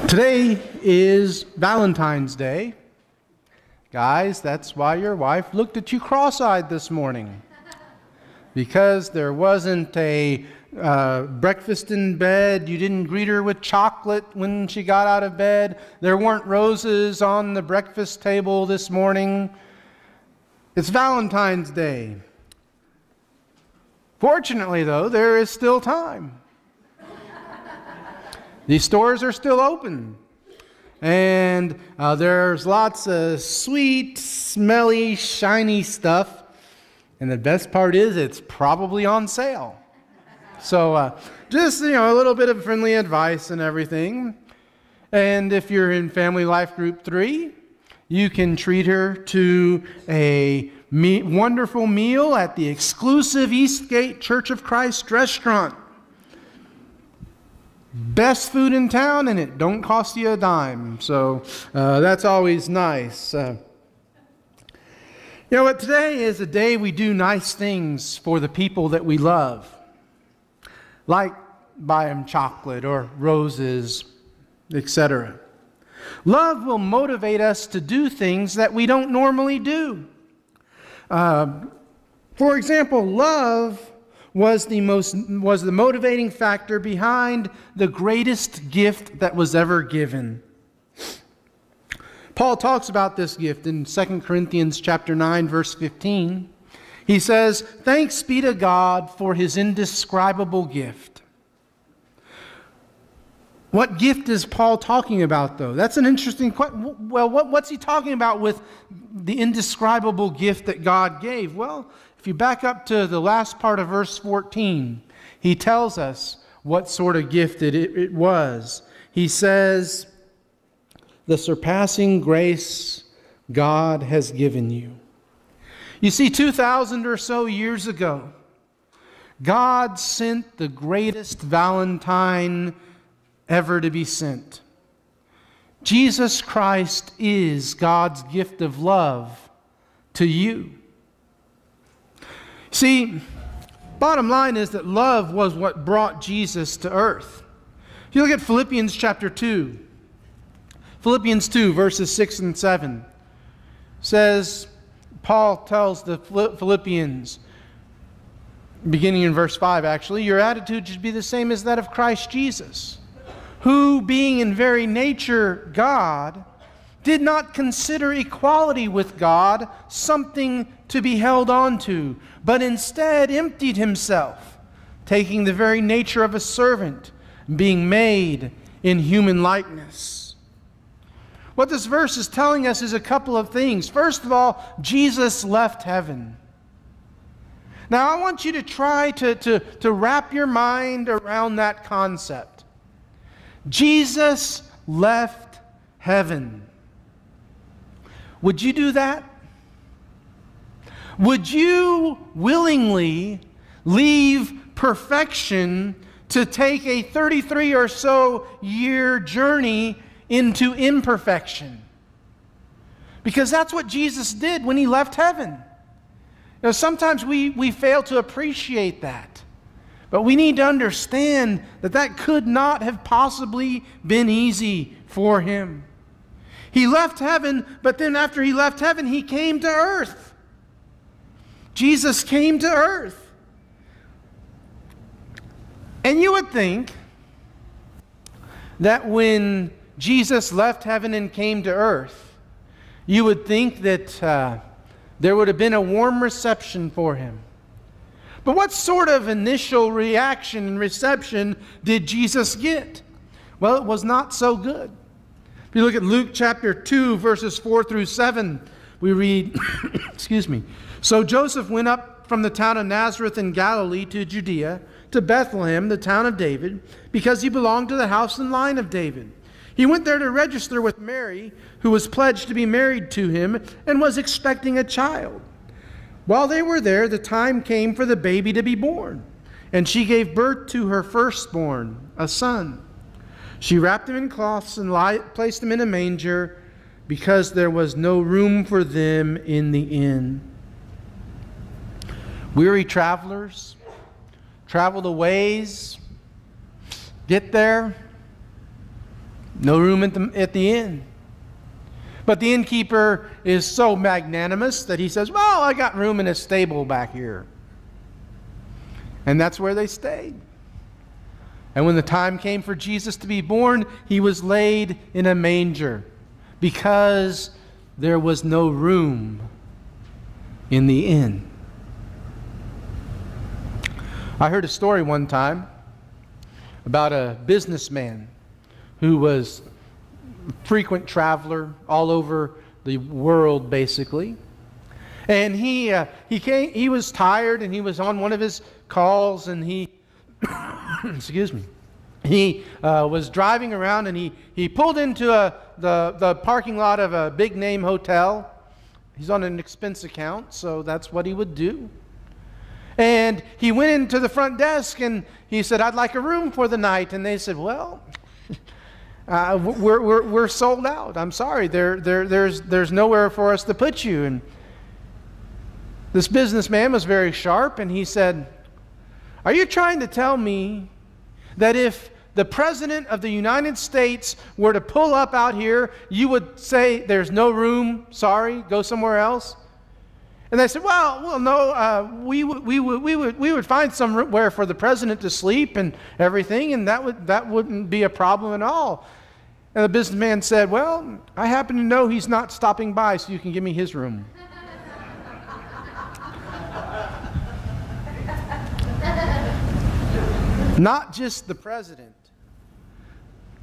Today is Valentine's Day. Guys, that's why your wife looked at you cross-eyed this morning. Because there wasn't a breakfast in bed. You didn't greet her with chocolate when she got out of bed. There weren't roses on the breakfast table this morning. It's Valentine's Day. Fortunately, though, there is still time. These stores are still open. And there's lots of sweet, smelly, shiny stuff. And the best part is it's probably on sale. So just, a little bit of friendly advice and everything. And if you're in Family Life Group 3, you can treat her to a wonderful meal at the exclusive Eastgate Church of Christ restaurant. Best food in town, and it don't cost you a dime. So that's always nice. You know what? Today is a day we do nice things for the people that we love. Like buy them chocolate or roses, etc. Love will motivate us to do things that we don't normally do. For example, love was the motivating factor behind the greatest gift that was ever given. Paul talks about this gift in 2 Corinthians chapter 9, verse 15. He says, "Thanks be to God for his indescribable gift." What gift is Paul talking about, though? That's an interesting question. Well, what's he talking about with the indescribable gift that God gave? Well, if you back up to the last part of verse 14, he tells us what sort of gift it was. He says, "The surpassing grace God has given you." You see, 2,000 or so years ago, God sent the greatest Valentine ever to be sent. Jesus Christ is God's gift of love to you. See, bottom line is that love was what brought Jesus to earth. If you look at Philippians chapter 2, Philippians 2 verses 6 and 7 says, Paul tells the Philippians, beginning in verse 5 actually, your attitude should be the same as that of Christ Jesus, who, being in very nature God, did not consider equality with God something to be held on to, but instead emptied himself, taking the very nature of a servant, being made in human likeness. What this verse is telling us is a couple of things. First of all, Jesus left heaven. Now, I want you to try to wrap your mind around that concept. Jesus left heaven. Would you do that? Would you willingly leave perfection to take a 33 or so year journey into imperfection? Because that's what Jesus did when he left heaven. Sometimes we fail to appreciate that. But we need to understand that that could not have possibly been easy for him. He left heaven, but then after he left heaven, he came to earth. Jesus came to earth. And you would think that when Jesus left heaven and came to earth, you would think that there would have been a warm reception for him. But what sort of initial reaction and reception did Jesus get? Well, it was not so good. If you look at Luke chapter 2, verses 4 through 7, we read, excuse me, "So Joseph went up from the town of Nazareth in Galilee to Judea, to Bethlehem, the town of David, because he belonged to the house and line of David. He went there to register with Mary, who was pledged to be married to him and was expecting a child. While they were there, the time came for the baby to be born, and she gave birth to her firstborn, a son. She wrapped him in cloths and placed him in a manger because there was no room for them in the inn." Weary travelers, travel the ways, get there, No room at the inn. But the innkeeper is so magnanimous that he says, well, I got room in a stable back here. And that's where they stayed. And when the time came for Jesus to be born, he was laid in a manger because there was no room in the inn. I heard a story one time about a businessman who was a frequent traveler all over the world, basically. And he was tired, and he was on one of his calls, and he excuse me. He was driving around, and he pulled into the parking lot of a big name hotel. He's on an expense account, so that's what he would do. And he went into the front desk, and he said, I'd like a room for the night. And they said, well, we're sold out. I'm sorry, there's nowhere for us to put you. And this businessman was very sharp, and he said, are you trying to tell me that if the President of the United States were to pull up out here, you would say there's no room, sorry, go somewhere else? And they said, well, no, we would find somewhere for the president to sleep and everything, and that wouldn't be a problem at all. And the businessman said, well, I happen to know he's not stopping by, so you can give me his room. Not just the president,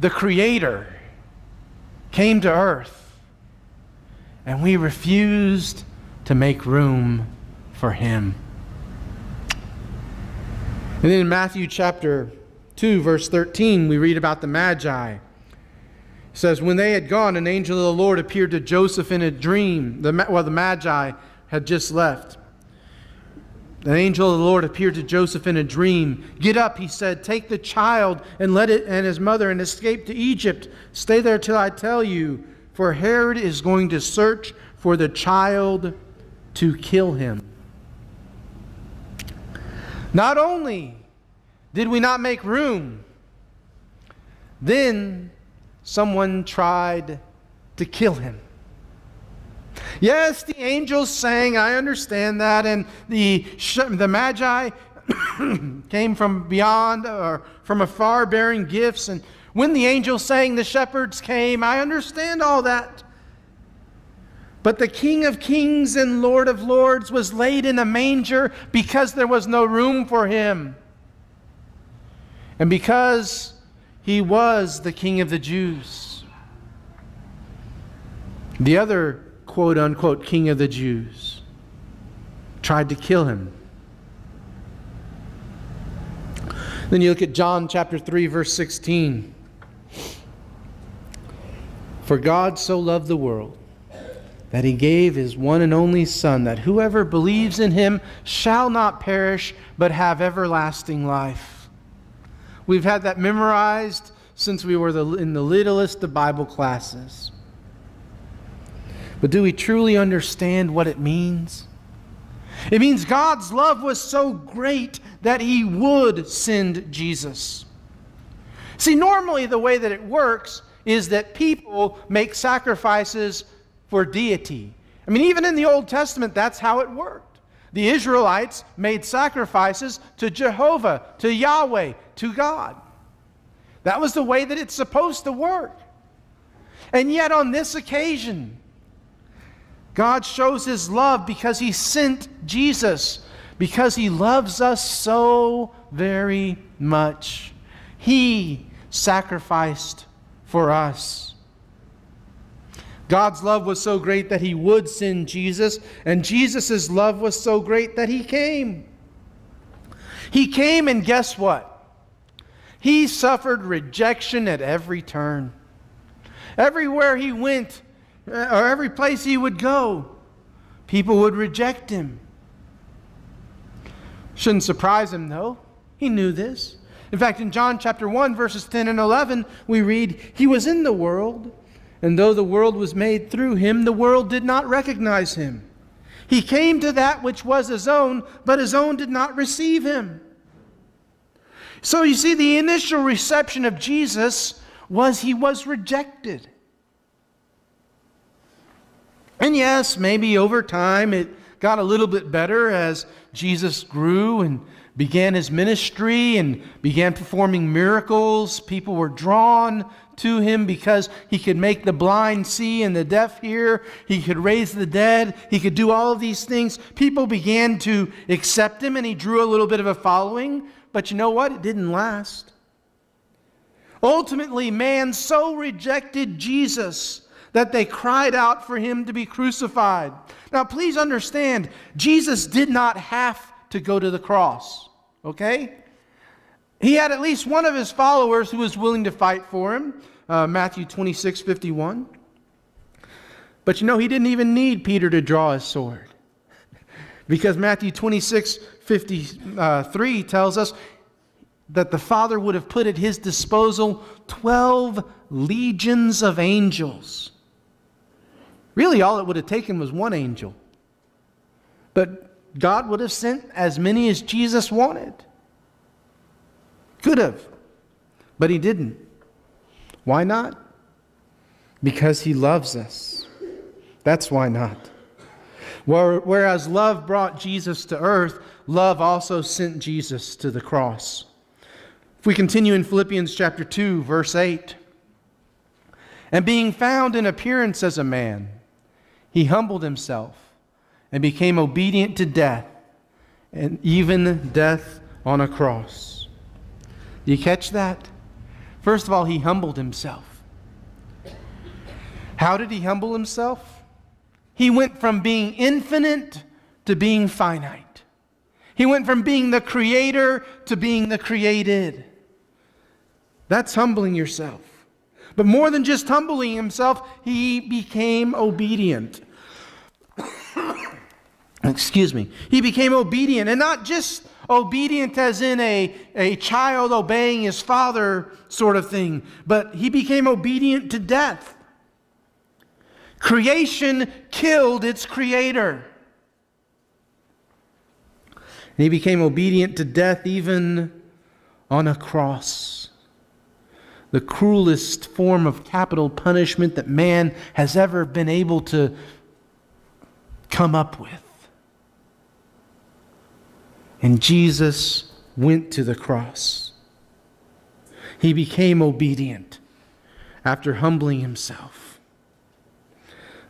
the Creator came to earth, and we refused to make room for him. And then in Matthew chapter 2, verse 13, we read about the Magi. It says, when they had gone, an angel of the Lord appeared to Joseph in a dream. The Magi had just left. An angel of the Lord appeared to Joseph in a dream. Get up, he said, take the child and his mother and escape to Egypt. Stay there till I tell you, for Herod is going to search for the child to kill him. Not only did we not make room, then someone tried to kill him. Yes, the angels sang, I understand that, and the Magi came from beyond or from afar bearing gifts, and when the angels sang, the shepherds came. I understand all that. But the King of Kings and Lord of Lords was laid in a manger because there was no room for him. And because he was the King of the Jews. The other quote-unquote King of the Jews tried to kill him. Then you look at John chapter 3, verse 16. For God so loved the world that he gave his one and only Son, that whoever believes in him shall not perish, but have everlasting life. We've had that memorized since we were in the littlest of Bible classes. But do we truly understand what it means? It means God's love was so great that he would send Jesus. See, normally the way that it works is that people make sacrifices for deity. I mean, even in the Old Testament, that's how it worked. The Israelites made sacrifices to Jehovah, to Yahweh, to God. That was the way that it's supposed to work. And yet on this occasion, God shows his love because he sent Jesus, because he loves us so very much. He sacrificed for us. God's love was so great that he would send Jesus, and Jesus' love was so great that he came. He came, and guess what? He suffered rejection at every turn. Everywhere he went, or every place he would go, people would reject him. Shouldn't surprise him, though. He knew this. In fact, in John chapter 1, verses 10 and 11, we read, he was in the world, and though the world was made through him, the world did not recognize him. He came to that which was his own, but his own did not receive him. So you see, the initial reception of Jesus was he was rejected. And yes, maybe over time it got a little bit better as Jesus grew and began his ministry and began performing miracles. People were drawn to him because he could make the blind see and the deaf hear. He could raise the dead. He could do all of these things. People began to accept him, and he drew a little bit of a following. But you know what? It didn't last. Ultimately, man so rejected Jesus that they cried out for him to be crucified. Now, please understand, Jesus did not have to go to the cross, okay? He had at least one of his followers who was willing to fight for him, Matthew 26:51. But you know, he didn't even need Peter to draw his sword, because Matthew 26:53 tells us that the Father would have put at his disposal 12 legions of angels. Really, all it would have taken was one angel. But God would have sent as many as Jesus wanted. Could have. But he didn't. Why not? Because he loves us. That's why not. Whereas love brought Jesus to earth, love also sent Jesus to the cross. If we continue in Philippians chapter 2, verse 8. And being found in appearance as a man, he humbled himself and became obedient to death, and even death on a cross. Do you catch that? First of all, he humbled himself. How did he humble himself? He went from being infinite to being finite. He went from being the creator to being the created. That's humbling yourself. But more than just humbling himself, he became obedient. Excuse me. He became obedient, and not just obedient as in a child obeying his father sort of thing, but he became obedient to death. Creation killed its creator. And he became obedient to death even on a cross. The cruelest form of capital punishment that man has ever been able to come up with. And Jesus went to the cross. He became obedient after humbling himself.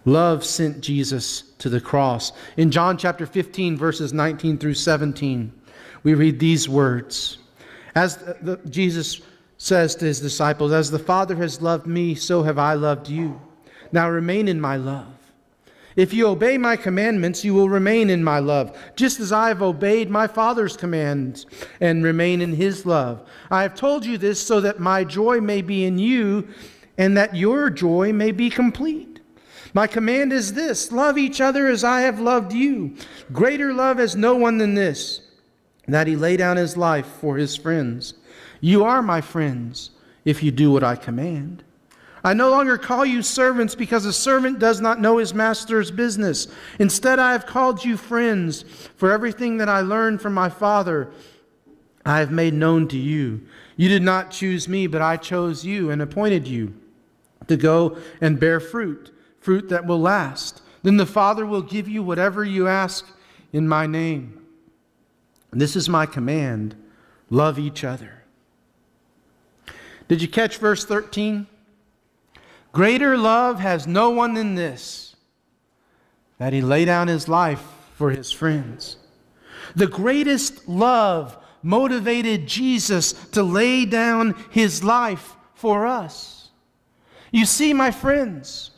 Love sent Jesus to the cross. In John chapter 15, verses 19 through 17, we read these words. Jesus says to his disciples, "As the Father has loved me, so have I loved you. Now remain in my love. If you obey my commandments, you will remain in my love, just as I have obeyed my Father's commands and remain in his love. I have told you this so that my joy may be in you and that your joy may be complete. My command is this: love each other as I have loved you. Greater love has no one than this, that he lay down his life for his friends. You are my friends if you do what I command. I no longer call you servants, because a servant does not know his master's business. Instead, I have called you friends, for everything that I learned from my Father I have made known to you. You did not choose me, but I chose you and appointed you to go and bear fruit that will last. Then the Father will give you whatever you ask in my name. This is my command: love each other." Did you catch verse 13? Greater love has no one than this, that he lay down his life for his friends. The greatest love motivated Jesus to lay down his life for us. You see, my friends,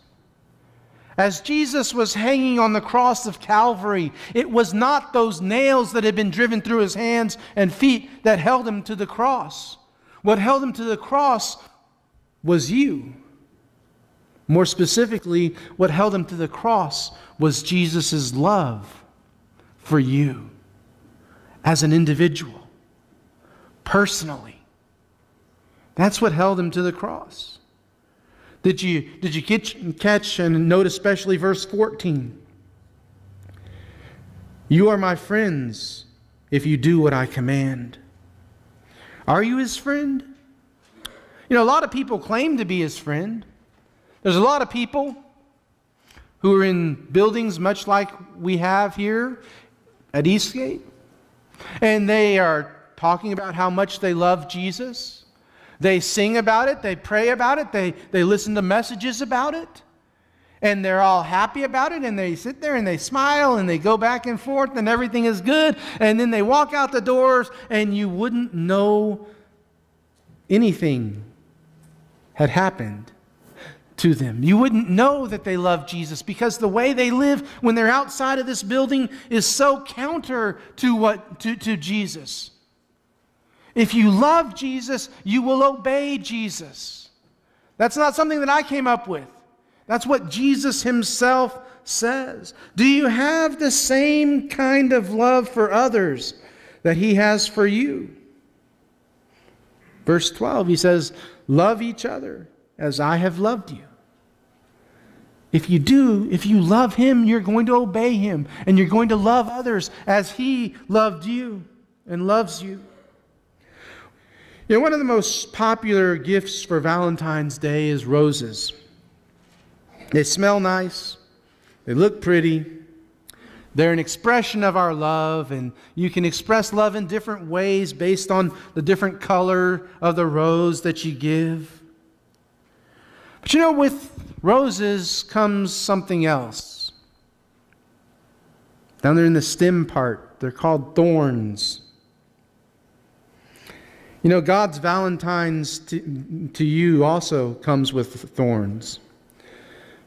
as Jesus was hanging on the cross of Calvary, it was not those nails that had been driven through his hands and feet that held him to the cross. What held him to the cross was you. More specifically, what held him to the cross was Jesus' love for you as an individual, personally. That's what held him to the cross. Did you catch and note especially verse 14? You are my friends if you do what I command. Are you his friend? You know, a lot of people claim to be his friend. There's a lot of people who are in buildings much like we have here at Eastgate, and they are talking about how much they love Jesus. They sing about it, they pray about it, they listen to messages about it, and they're all happy about it, and they sit there and they smile and they go back and forth and everything is good, and then they walk out the doors and you wouldn't know anything had happened to them. You wouldn't know that they love Jesus, because the way they live when they're outside of this building is so counter to Jesus. If you love Jesus, you will obey Jesus. That's not something that I came up with. That's what Jesus himself says. Do you have the same kind of love for others that he has for you? Verse 12, he says, love each other as I have loved you. If you do, if you love him, you're going to obey him, and you're going to love others as he loved you and loves you. You know, one of the most popular gifts for Valentine's Day is roses. They smell nice. They look pretty. They're an expression of our love, and you can express love in different ways based on the different color of the rose that you give. But you know, with roses comes something else. Down there in the stem part, they're called thorns. You know, God's Valentine's to you also comes with thorns.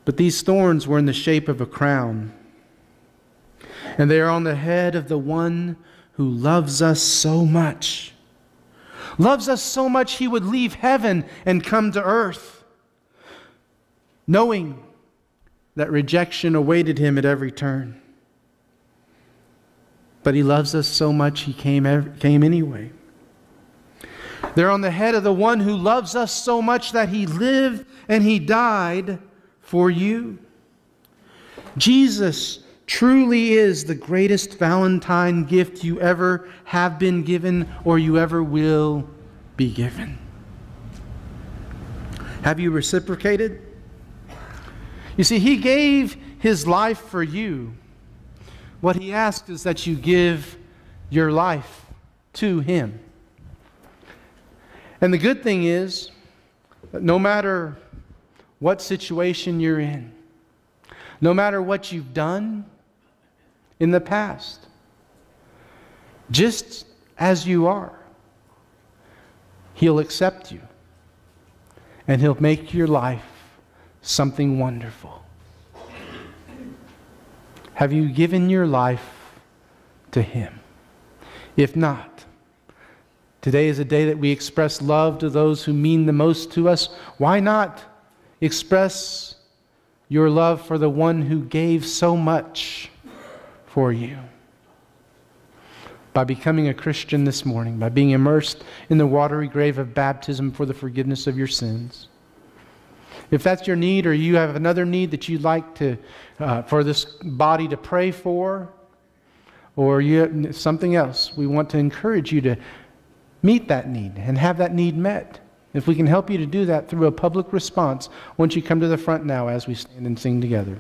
But these thorns were in the shape of a crown. And they are on the head of the one who loves us so much. Loves us so much he would leave heaven and come to earth, knowing that rejection awaited him at every turn. But he loves us so much he came anyway. They're on the head of the one who loves us so much that he lived and he died for you. Jesus truly is the greatest Valentine gift you ever have been given or you ever will be given. Have you reciprocated? You see, he gave his life for you. What he asks is that you give your life to him. And the good thing is that no matter what situation you're in, no matter what you've done in the past, just as you are, he'll accept you and he'll make your life something wonderful. Have you given your life to him? If not, today is a day that we express love to those who mean the most to us. Why not express your love for the one who gave so much for you? By becoming a Christian this morning, by being immersed in the watery grave of baptism for the forgiveness of your sins. If that's your need, or you have another need that you'd like to for this body to pray for, or you something else, we want to encourage you to meet that need and have that need met. If we can help you to do that through a public response, once you come to the front now as we stand and sing together.